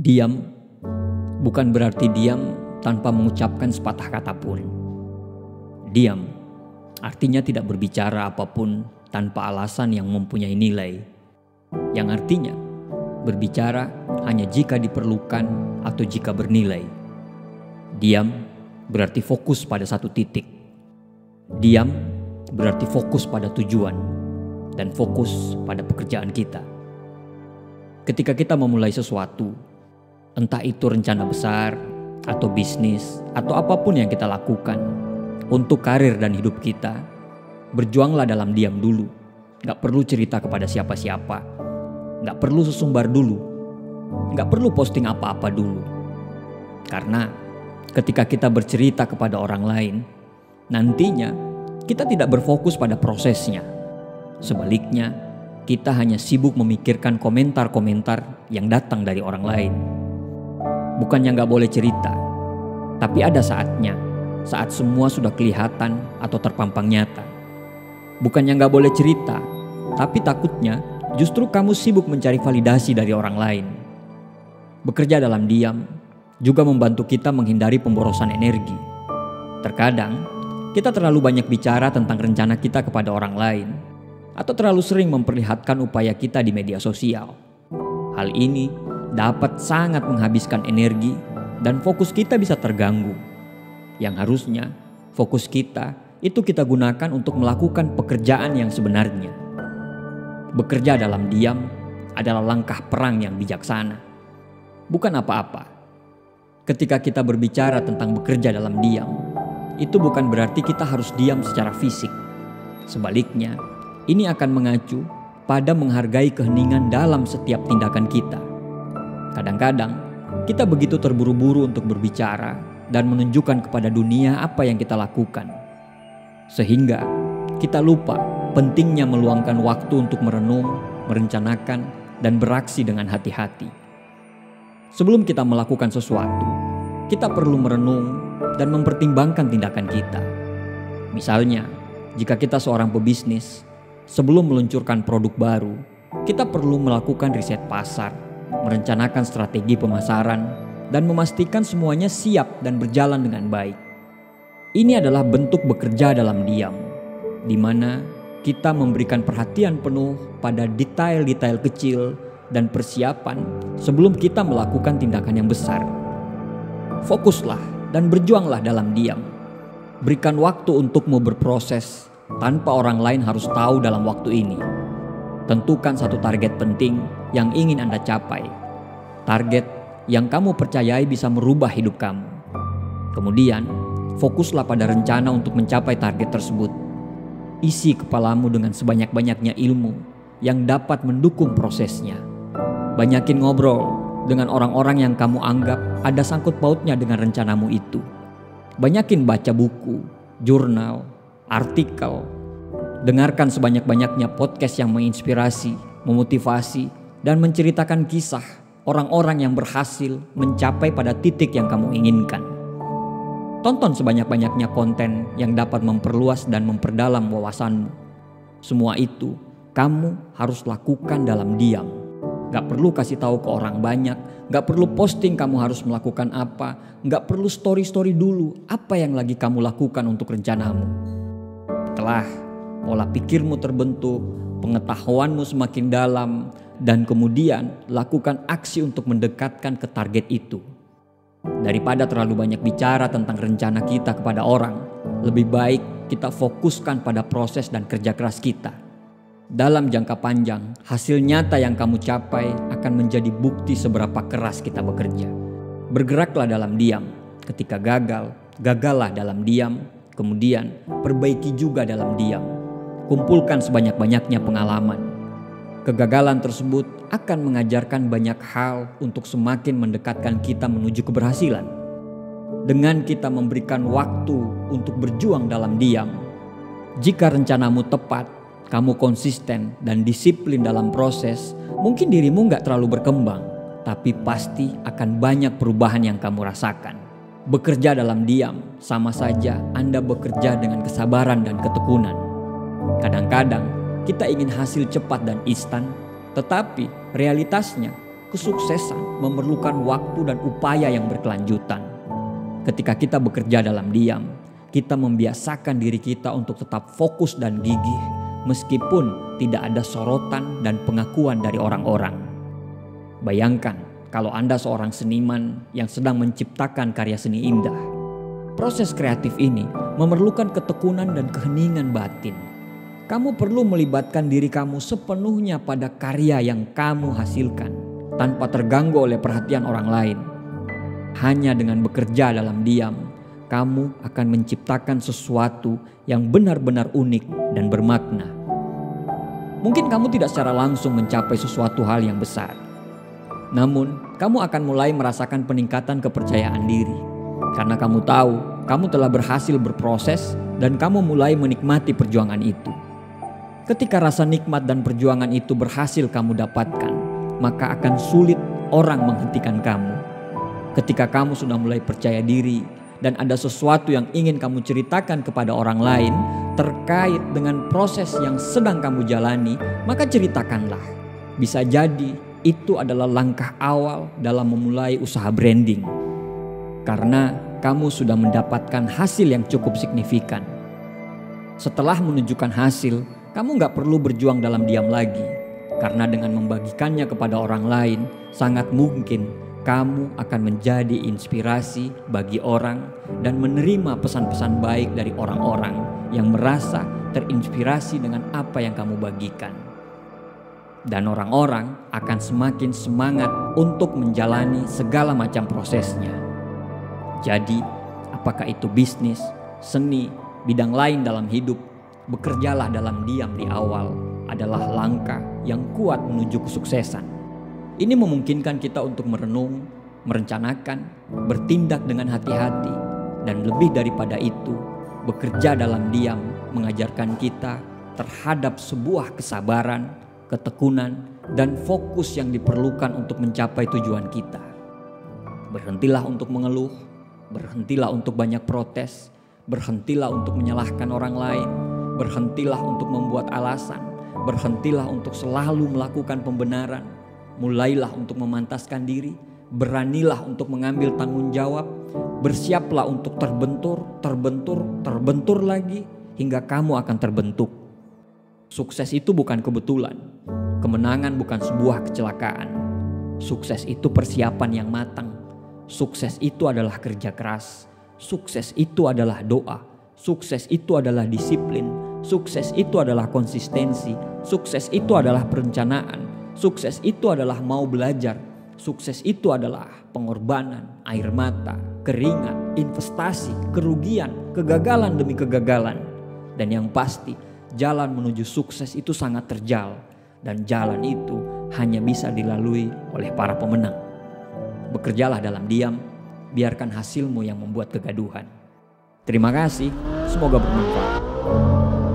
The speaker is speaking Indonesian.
Diam bukan berarti diam tanpa mengucapkan sepatah kata pun. Diam artinya tidak berbicara apapun tanpa alasan yang mempunyai nilai. Yang artinya berbicara hanya jika diperlukan atau jika bernilai. Diam berarti fokus pada satu titik. Diam berarti fokus pada tujuan dan fokus pada pekerjaan kita. Ketika kita memulai sesuatu, entah itu rencana besar, atau bisnis, atau apapun yang kita lakukan untuk karir dan hidup kita, berjuanglah dalam diam dulu. Gak perlu cerita kepada siapa-siapa, gak perlu sesumbar dulu, gak perlu posting apa-apa dulu. Karena ketika kita bercerita kepada orang lain, nantinya kita tidak berfokus pada prosesnya. Sebaliknya, kita hanya sibuk memikirkan komentar-komentar yang datang dari orang lain. Bukannya gak boleh cerita, tapi ada saatnya, saat semua sudah kelihatan atau terpampang nyata. Bukannya gak boleh cerita, tapi takutnya justru kamu sibuk mencari validasi dari orang lain. Bekerja dalam diam juga membantu kita menghindari pemborosan energi. Terkadang, kita terlalu banyak bicara tentang rencana kita kepada orang lain, atau terlalu sering memperlihatkan upaya kita di media sosial. Hal ini dapat sangat menghabiskan energi dan fokus kita bisa terganggu. Yang harusnya fokus kita itu kita gunakan untuk melakukan pekerjaan yang sebenarnya. Bekerja dalam diam adalah langkah perang yang bijaksana. Bukan apa-apa. Ketika kita berbicara tentang bekerja dalam diam, itu bukan berarti kita harus diam secara fisik. Sebaliknya, ini akan mengacu pada menghargai keheningan dalam setiap tindakan kita. Kadang-kadang kita begitu terburu-buru untuk berbicara dan menunjukkan kepada dunia apa yang kita lakukan, sehingga kita lupa pentingnya meluangkan waktu untuk merenung, merencanakan, dan beraksi dengan hati-hati. Sebelum kita melakukan sesuatu, kita perlu merenung dan mempertimbangkan tindakan kita. Misalnya, jika kita seorang pebisnis, sebelum meluncurkan produk baru, kita perlu melakukan riset pasar, merencanakan strategi pemasaran, dan memastikan semuanya siap dan berjalan dengan baik. Ini adalah bentuk bekerja dalam diam, di mana kita memberikan perhatian penuh pada detail-detail kecil dan persiapan sebelum kita melakukan tindakan yang besar. Fokuslah dan berjuanglah dalam diam. Berikan waktu untukmu berproses tanpa orang lain harus tahu dalam waktu ini. Tentukan satu target penting yang ingin Anda capai. Target yang kamu percayai bisa merubah hidup kamu. Kemudian, fokuslah pada rencana untuk mencapai target tersebut. Isi kepalamu dengan sebanyak-banyaknya ilmu yang dapat mendukung prosesnya. Banyakin ngobrol dengan orang-orang yang kamu anggap ada sangkut pautnya dengan rencanamu itu. Banyakin baca buku, jurnal, artikel. Dengarkan sebanyak-banyaknya podcast yang menginspirasi, memotivasi, dan menceritakan kisah orang-orang yang berhasil mencapai pada titik yang kamu inginkan. Tonton sebanyak-banyaknya konten yang dapat memperluas dan memperdalam wawasanmu. Semua itu kamu harus lakukan dalam diam. Gak perlu kasih tahu ke orang banyak, gak perlu posting kamu harus melakukan apa, gak perlu story-story dulu apa yang lagi kamu lakukan untuk rencanamu. Setelah pola pikirmu terbentuk, pengetahuanmu semakin dalam, dan kemudian lakukan aksi untuk mendekatkan ke target itu. Daripada terlalu banyak bicara tentang rencana kita kepada orang, lebih baik kita fokuskan pada proses dan kerja keras kita. Dalam jangka panjang, hasil nyata yang kamu capai akan menjadi bukti seberapa keras kita bekerja. Bergeraklah dalam diam. Ketika gagal, gagallah dalam diam. Kemudian perbaiki juga dalam diam. Kumpulkan sebanyak-banyaknya pengalaman. Kegagalan tersebut akan mengajarkan banyak hal untuk semakin mendekatkan kita menuju keberhasilan. Dengan kita memberikan waktu untuk berjuang dalam diam, jika rencanamu tepat, kamu konsisten dan disiplin dalam proses, mungkin dirimu gak terlalu berkembang, tapi pasti akan banyak perubahan yang kamu rasakan. Bekerja dalam diam sama saja Anda bekerja dengan kesabaran dan ketekunan. Kadang-kadang kita ingin hasil cepat dan instan, tetapi realitasnya Kesuksesan memerlukan waktu dan upaya yang berkelanjutan. Ketika kita bekerja dalam diam, kita membiasakan diri kita untuk tetap fokus dan gigih meskipun tidak ada sorotan dan pengakuan dari orang-orang. Bayangkan kalau Anda seorang seniman yang sedang menciptakan karya seni indah. Proses kreatif ini memerlukan ketekunan dan keheningan batin. Kamu perlu melibatkan diri kamu sepenuhnya pada karya yang kamu hasilkan tanpa terganggu oleh perhatian orang lain. Hanya dengan bekerja dalam diam, kamu akan menciptakan sesuatu yang benar-benar unik dan bermakna. Mungkin kamu tidak secara langsung mencapai sesuatu hal yang besar. Namun, kamu akan mulai merasakan peningkatan kepercayaan diri. Karena kamu tahu, kamu telah berhasil berproses dan kamu mulai menikmati perjuangan itu. Ketika rasa nikmat dan perjuangan itu berhasil kamu dapatkan, maka akan sulit orang menghentikan kamu. Ketika kamu sudah mulai percaya diri dan ada sesuatu yang ingin kamu ceritakan kepada orang lain terkait dengan proses yang sedang kamu jalani, maka ceritakanlah. Bisa jadi itu adalah langkah awal dalam memulai usaha branding. Karena kamu sudah mendapatkan hasil yang cukup signifikan. Setelah menunjukkan hasil, kamu gak perlu berjuang dalam diam lagi. Karena dengan membagikannya kepada orang lain, sangat mungkin kamu akan menjadi inspirasi bagi orang dan menerima pesan-pesan baik dari orang-orang yang merasa terinspirasi dengan apa yang kamu bagikan. Dan orang-orang akan semakin semangat untuk menjalani segala macam prosesnya. Jadi, apakah itu bisnis, seni, bidang lain dalam hidup, bekerjalah dalam diam di awal adalah langkah yang kuat menuju kesuksesan. Ini memungkinkan kita untuk merenung, merencanakan, bertindak dengan hati-hati, dan lebih daripada itu, bekerja dalam diam mengajarkan kita terhadap sebuah kesabaran, ketekunan, dan fokus yang diperlukan untuk mencapai tujuan kita. Berhentilah untuk mengeluh, berhentilah untuk banyak protes, berhentilah untuk menyalahkan orang lain, berhentilah untuk membuat alasan, berhentilah untuk selalu melakukan pembenaran, mulailah untuk memantaskan diri, beranilah untuk mengambil tanggung jawab, bersiaplah untuk terbentur lagi hingga kamu akan terbentuk. Sukses itu bukan kebetulan, kemenangan bukan sebuah kecelakaan. Sukses itu persiapan yang matang, sukses itu adalah kerja keras, sukses itu adalah doa, sukses itu adalah disiplin, sukses itu adalah konsistensi, sukses itu adalah perencanaan, sukses itu adalah mau belajar, sukses itu adalah pengorbanan, air mata, keringat, investasi, kerugian, kegagalan demi kegagalan. Dan yang pasti, jalan menuju sukses itu sangat terjal, dan jalan itu hanya bisa dilalui oleh para pemenang. Bekerjalah dalam diam, biarkan hasilmu yang membuat kegaduhan. Terima kasih, semoga bermanfaat.